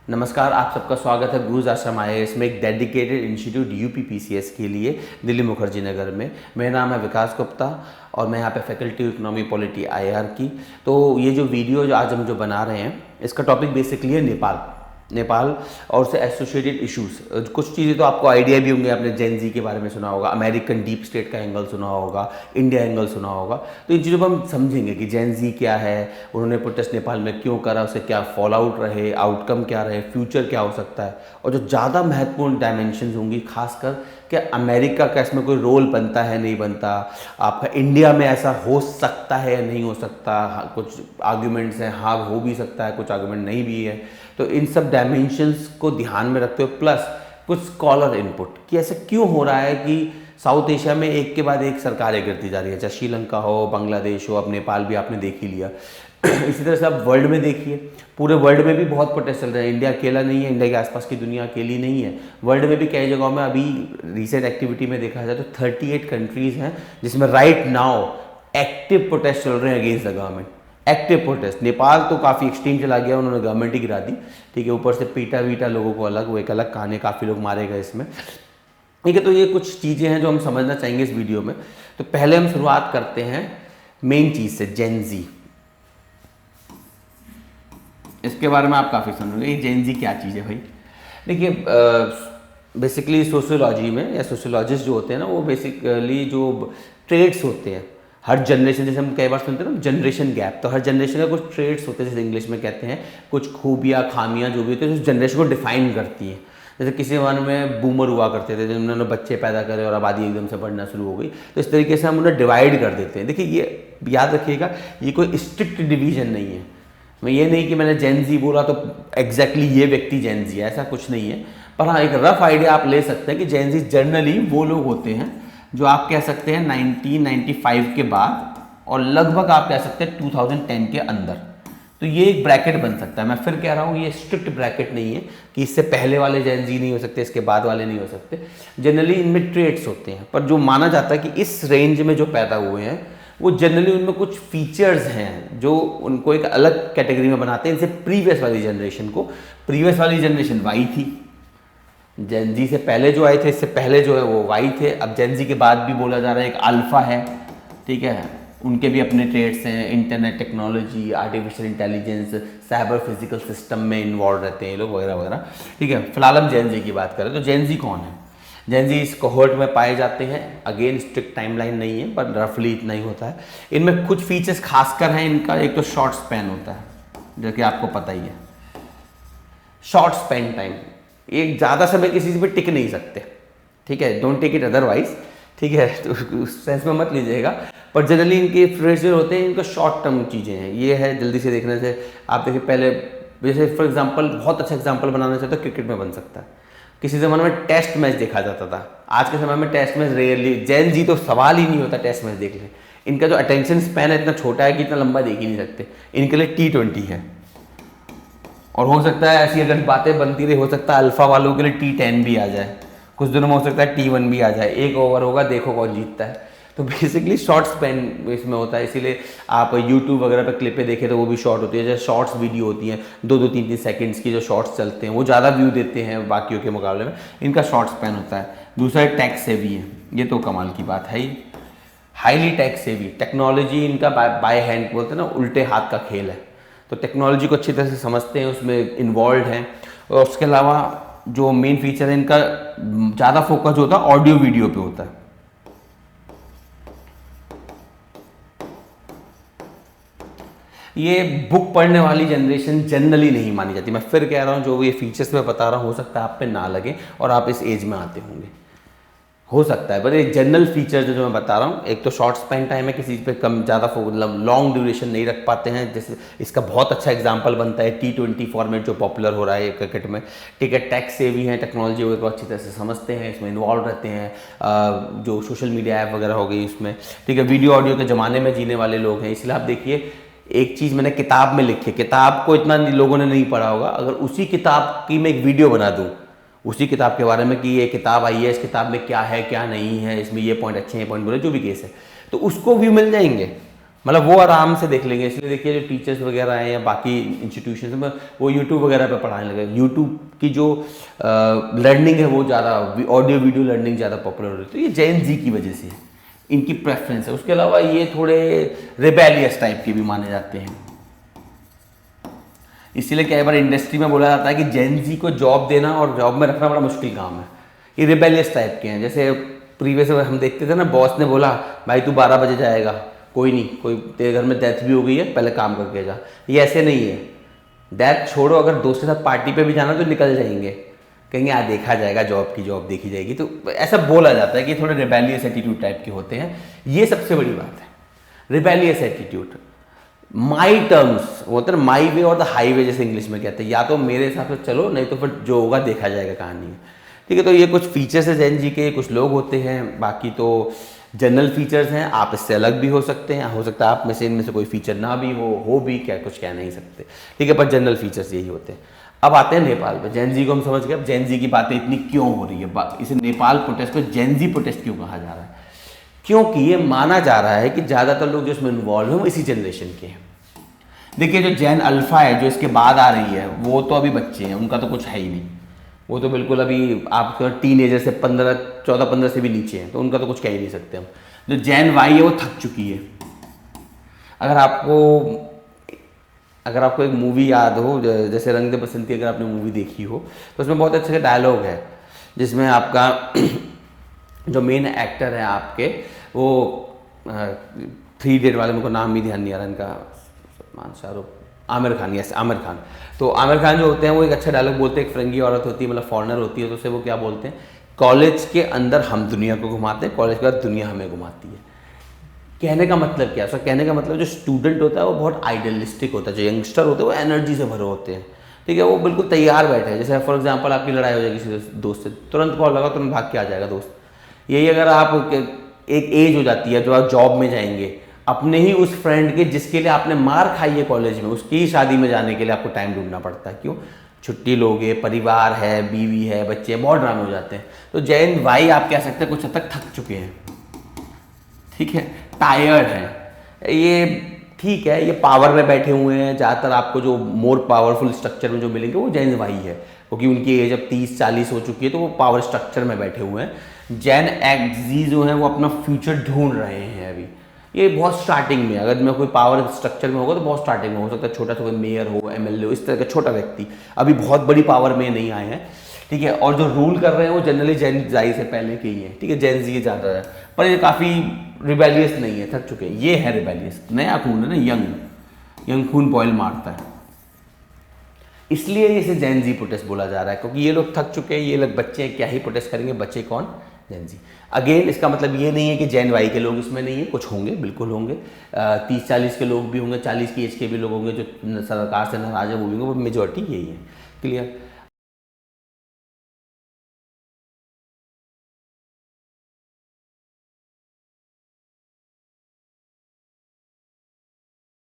नमस्कार, आप सबका स्वागत है गुरुज आश्रम IAS में एक डेडिकेटेड इंस्टीट्यूट UPPCS के लिए दिल्ली मुखर्जी नगर में। मेरा नाम है विकास गुप्ता और मैं यहाँ पे फैकल्टी इकोनॉमी पॉलिटी IR की। तो ये जो वीडियो जो आज हम जो बना रहे हैं इसका टॉपिक बेसिकली है नेपाल और उससे एसोसिएटेड इश्यूज। कुछ चीज़ें तो आपको आइडिया भी होंगे, आपने जेन जी के बारे में सुना होगा, अमेरिकन डीप स्टेट का एंगल सुना होगा, इंडिया एंगल सुना होगा। तो इन चीज़ों पर हम समझेंगे कि जेन जी क्या है, उन्होंने प्रोटेस्ट नेपाल में क्यों करा, उससे क्या फॉल आउट रहे, आउटकम क्या रहे, फ्यूचर क्या हो सकता है, और जो ज़्यादा महत्वपूर्ण डायमेंशन होंगी खासकर क्या अमेरिका का इसमें कोई रोल बनता है नहीं बनता, आपका इंडिया में ऐसा हो सकता है या नहीं हो सकता। कुछ आर्ग्यूमेंट्स हैं, हाँ हो भी सकता है, कुछ आर्ग्यूमेंट नहीं भी है। तो इन सब डायमेंशंस को ध्यान में रखते हुए प्लस कुछ स्कॉलर इनपुट कि ऐसा क्यों हो रहा है कि साउथ एशिया में एक के बाद एक सरकारें गिरती जा रही है, चाहे श्रीलंका हो, बांग्लादेश हो, अब नेपाल भी आपने देख ही लिया। इसी तरह से आप वर्ल्ड में देखिए, पूरे वर्ल्ड में भी बहुत प्रोटेस्ट चल रहे हैं। इंडिया अकेला नहीं है, इंडिया के आसपास की दुनिया अकेली नहीं है। वर्ल्ड में भी कई जगहों में अभी रिसेंट एक्टिविटी में देखा जाए तो 38 कंट्रीज़ हैं जिसमें राइट नाउ एक्टिव प्रोटेस्ट चल रहे हैं against the government. Active protest. Nepal तो काफ़ी एक्सट्रीम चला गया, उन्होंने गवर्नमेंट ही गिरा दी, ठीक है, ऊपर से पीटा वीटा लोगों को अलग, वो एक अलग कहानी, काफ़ी लोग मारे गए इसमें, ठीक है। तो ये कुछ चीज़ें हैं जो हम समझना चाहेंगे इस वीडियो में। तो पहले हम शुरुआत करते हैं मेन चीज़ से, जेन जी। इसके बारे में आप काफ़ी समझोगे ये जेन जी क्या चीज़ है भाई। देखिए बेसिकली सोशियोलॉजी में या सोशियोलॉजिस्ट जो होते हैं ना, वो बेसिकली जो ट्रेड्स होते हैं हर जनरेशन, जैसे हम कई बार सुनते हैं ना जनरेशन गैप, तो हर जनरेशन का कुछ ट्रेड्स होते हैं, जैसे इंग्लिश में कहते हैं, कुछ खूबियाँ खामियाँ जो भी होती है उस जनरेशन को डिफाइन करती हैं। जैसे किसी ज़माने में बूमर हुआ करते थे, जिन्होंने बच्चे पैदा करे और आबादी एकदम से बढ़ना शुरू हो गई, तो इस तरीके से हम उन्हें डिवाइड कर देते हैं। देखिए ये याद रखिएगा, ये कोई स्ट्रिक्ट डिवीजन नहीं है। मैं ये नहीं कि मैंने जेन जी बोला तो एग्जैक्टली ये व्यक्ति जेन जी है, ऐसा कुछ नहीं है। पर हाँ, एक रफ आइडिया आप ले सकते हैं कि जेन जी जनरली वो लोग होते हैं जो आप कह सकते हैं 1995 के बाद और लगभग आप कह सकते हैं 2010 के अंदर। तो ये एक ब्रैकेट बन सकता है। मैं फिर कह रहा हूँ ये स्ट्रिक्ट ब्रैकेट नहीं है कि इससे पहले वाले जेन जी नहीं हो सकते, इसके बाद वाले नहीं हो सकते। जनरली इनमें ट्रेड्स होते हैं, पर जो माना जाता है कि इस रेंज में जो पैदा हुए हैं वो जनरली उनमें कुछ फीचर्स हैं जो उनको एक अलग कैटेगरी में बनाते हैं इनसे प्रीवियस वाली जनरेशन को। प्रीवियस वाली जनरेशन वाई थी, जेन जी से पहले जो आए थे, इससे पहले जो है वो वाई थे। अब जेन जी के बाद भी बोला जा रहा है एक अल्फा है, ठीक है, उनके भी अपने ट्रेड्स हैं, internet technology, artificial intelligence, cyber physical system में इन्वॉल्व रहते हैं ये लोग वगैरह वगैरह, ठीक है। फिलहाल हम जेन जी की बात करें तो जेन जी कौन है? जेन जी इस कोहोर्ट में पाए जाते हैं। अगेन स्ट्रिक्ट टाइमलाइन नहीं है, पर रफली इतना ही होता है। इनमें कुछ फीचर्स खासकर हैं इनका। एक तो शॉर्ट स्पैन होता है, जो कि आपको पता ही है, शॉर्ट स्पैन टाइम। एक ज़्यादा समय किसी चीज़ पे टिक नहीं सकते, ठीक है, डोंट टेक इट अदरवाइज, ठीक है, तो उस सेंस में मत लीजिएगा। पर जनरली इनके फ्रेज जो होते हैं इनका शॉर्ट टर्म चीज़ें हैं। ये है जल्दी से देखने से। आप देखिए पहले, जैसे फॉर एग्जांपल, बहुत अच्छा एग्जांपल बनाना चाहते हो, क्रिकेट में बन सकता है। किसी ज़माने में टेस्ट मैच देखा जाता था, आज के समय में टेस्ट मैच रेयरली। जेन जी तो सवाल ही नहीं होता टेस्ट मैच देखने। इनका जो अटेंशन स्पैन है इतना छोटा है कि इतना लंबा देख ही नहीं सकते। इनके लिए T20 है, और हो सकता है ऐसी अगर बातें बनती रही, हो सकता है अल्फा वालों के लिए T10 भी आ जाए, कुछ दिनों में हो सकता है T1 भी आ जाए। एक ओवर होगा, देखो कौन जीतता है। तो बेसिकली शॉर्ट स्पैन इसमें होता है, इसीलिए आप यूट्यूब वगैरह पर क्लिपें देखें तो वो भी शॉर्ट होती है। जैसे शॉर्ट्स वीडियो होती हैं 2-2, 3-3 सेकंड्स की, जो शॉर्ट्स चलते हैं वो ज़्यादा व्यू देते हैं बाकियों के मुकाबले में। इनका शॉर्ट स्पैन होता है। दूसरा टैक्स सेवी है, ये तो कमाल की बात है ही, हाईली टैक्स सेवी। टेक्नोलॉजी इनका बाय हैंड बोलते हैं ना, उल्टे हाथ का खेल है। तो टेक्नोलॉजी को अच्छी तरह से समझते हैं, उसमें इन्वॉल्व हैं। और उसके अलावा जो मेन फीचर है इनका, ज़्यादा फोकस जो होता है ऑडियो वीडियो पे होता है। ये बुक पढ़ने वाली जनरेशन जनरली नहीं मानी जाती। मैं फिर कह रहा हूँ, जो ये फीचर्स मैं बता रहा हूँ हो सकता है आप पे ना लगे और आप इस एज में आते होंगे, हो सकता है। पर ये जनरल फीचर जो मैं बता रहा हूँ, एक तो शॉर्ट स्पैन टाइम है, किसी पे कम ज़्यादा लॉन्ग ड्यूरेशन नहीं रख पाते हैं। जैसे इसका बहुत अच्छा एग्जांपल बनता है T20 फॉर्मेट जो पॉपुलर हो रहा है क्रिकेट में, ठीक है। टैक्स सेवी हैं, टेक्नोलॉजी वगैरह को अच्छी तरह से समझते हैं, इसमें इन्वॉल्व रहते हैं। जो सोशल मीडिया ऐप वगैरह हो गई उसमें, ठीक है, वीडियो ऑडियो के ज़माने में जीने वाले लोग हैं। इसलिए आप देखिए, एक चीज़ मैंने किताब में लिखी, किताब को इतना लोगों ने नहीं पढ़ा होगा, अगर उसी किताब की मैं एक वीडियो बना दूँ उसी किताब के बारे में कि ये किताब आई है, इस किताब में क्या है क्या नहीं है, इसमें ये पॉइंट अच्छे हैं, पॉइंट बुरे, जो भी केस है, तो उसको व्यू मिल जाएंगे। मतलब वो आराम से देख लेंगे। इसलिए देखिए जो टीचर्स वगैरह हैं या बाकी इंस्टीट्यूशन में वो यूट्यूब वगैरह पे पढ़ाने लगे। यूट्यूब की जो लर्निंग है वो ज़्यादा, ऑडियो वीडियो लर्निंग ज़्यादा पॉपुलर हो रही है। तो ये जेन जी की वजह से इनकी प्रेफरेंस है। उसके अलावा ये थोड़े रिबेलियस टाइप के भी माने जाते हैं। इसीलिए कई बार इंडस्ट्री में बोला जाता है कि जेन जी को जॉब देना और जॉब में रखना बड़ा मुश्किल काम है। ये रिबेलियस टाइप के हैं। जैसे प्रीवियस हम देखते थे ना, बॉस ने बोला भाई तू 12 बजे जाएगा, कोई नहीं, कोई तेरे घर में डेथ भी हो गई है, पहले काम करके जा। ये ऐसे नहीं है। डेथ छोड़ो, अगर दोस्त के साथ पार्टी पे भी जाना तो निकल जाएंगे, कहेंगे आ देखा जाएगा, जॉब की जॉब देखी जाएगी। तो ऐसा बोला जाता है कि थोड़े रिबेलियस एटीट्यूड टाइप के होते हैं। ये सबसे बड़ी बात है, रिबेलियस एटीट्यूड। माई टर्म्स होता है, माई वे और द हाई वे जैसे इंग्लिश में कहते हैं। या तो मेरे हिसाब से चलो, नहीं तो फिर जो होगा देखा जाएगा, कहानी है। ठीक है, तो ये कुछ फीचर्स है जेन जी के, कुछ लोग होते हैं। बाकी तो जनरल फीचर्स हैं, आप इससे अलग भी हो सकते हैं, हो सकता है आप में से इनमें से कोई फीचर ना भी हो भी, क्या कुछ कह नहीं सकते। ठीक है, पर जनरल फीचर्स यही होते हैं। अब आते हैं नेपाल पे। जेन जी को हम समझ गए। अब जेन जी की बातें इतनी क्यों हो रही है, इसे नेपाल प्रोटेस्ट को जेन जी प्रोटेस्ट क्यों कहा जा रहा है? क्योंकि ये माना जा रहा है कि ज़्यादातर लोग जो इसमें इन्वॉल्व हैं वो इसी जनरेशन के हैं। देखिए जो जेन अल्फा है, जो इसके बाद आ रही है, वो तो अभी बच्चे हैं, उनका तो कुछ है ही नहीं। वो तो बिल्कुल अभी आप टीनेजर से 14-15 से भी नीचे हैं, तो उनका तो कुछ कह ही नहीं सकते हम। जो जेन वाई है वो थक चुकी है। अगर आपको एक मूवी याद हो, जैसे रंग दे बसंती, अगर आपने मूवी देखी हो तो उसमें बहुत अच्छे डायलॉग है, जिसमें आपका जो मेन एक्टर है आपके, वो 3 इडियट वाले, मेरे को नाम भी ध्यान नहीं आ रहा इनका, शाहरुख, आमिर खान, यस आमिर खान। तो आमिर खान जो होते हैं वो एक अच्छा डायलॉग बोलते हैं। एक फिरंगी औरत होती है, मतलब फॉरेनर होती है, तो उसे वो क्या बोलते हैं, कॉलेज के अंदर हम दुनिया को घुमाते हैं, कॉलेज के बाद दुनिया हमें घुमाती है। कहने का मतलब क्या है? उसका कहने का मतलब जो स्टूडेंट होता है वो बहुत आइडियलिस्टिक होता है, जो यंगस्टर होते हैं वो एनर्जी से भरे होते हैं। ठीक है, वो बिल्कुल तैयार बैठे हैं। जैसे फॉर एग्जांपल आपकी लड़ाई हो जाएगी किसी दोस्त से, तुरंत कॉल लगा, तुरंत भाग के आ जाएगा दोस्त। यही अगर आप एक एज हो जाती है, जो आप जॉब में जाएंगे, अपने ही उस फ्रेंड के जिसके लिए आपने मार खाई है कॉलेज में, उसकी ही शादी में जाने के लिए आपको टाइम ढूंढना पड़ता है। क्यों? छुट्टी लोगे, परिवार है, बीवी है, बच्चे हैं, बहुत ड्रामे हो जाते हैं। तो जेन वाई आप कह सकते हैं कुछ हद तक थक चुके हैं। ठीक है, टायर्ड है ये। ठीक है, ये पावर में बैठे हुए हैं। ज़्यादातर आपको जो मोर पावरफुल स्ट्रक्चर में जो मिलेंगे वो जेन वाई है, क्योंकि उनकी एज अब 30-40 हो चुकी है, तो वो पावर स्ट्रक्चर में बैठे हुए हैं। जेन एक्स जी जो है वो अपना फ्यूचर ढूंढ रहे हैं अभी। ये बहुत स्टार्टिंग में, अगर मैं कोई पावर स्ट्रक्चर में होगा तो बहुत स्टार्टिंग में हो सकता है, छोटा सा कोई मेयर हो, एमएलए हो, इस तरह का छोटा व्यक्ति, अभी बहुत बड़ी पावर में नहीं आए हैं। ठीक है, और जो रूल कर रहे हैं वो जनरली जेन जी से पहले के ही हैं। ठीक है, जेन जी ज़्यादा है, पर ये काफ़ी रिबेलियस नहीं है, थक चुके हैं। ये है रिबेलियस, नया खून है ना, यंग खून बॉयल मारता है, इसलिए इसे जेन जी प्रोटेस्ट बोला जा रहा है। क्योंकि ये लोग थक चुके हैं, ये लोग बच्चे हैं, क्या ही प्रोटेस्ट करेंगे, बच्चे कौन? जेन जी। अगेन इसका मतलब ये नहीं है कि जेन वाई के लोग इसमें नहीं है, कुछ होंगे, बिल्कुल होंगे। 30-40 के लोग भी होंगे, 40 की एज के भी लोग होंगे जो सरकार से नाराज है, वो भी होंगे, मेजॉरिटी यही है। क्लियर?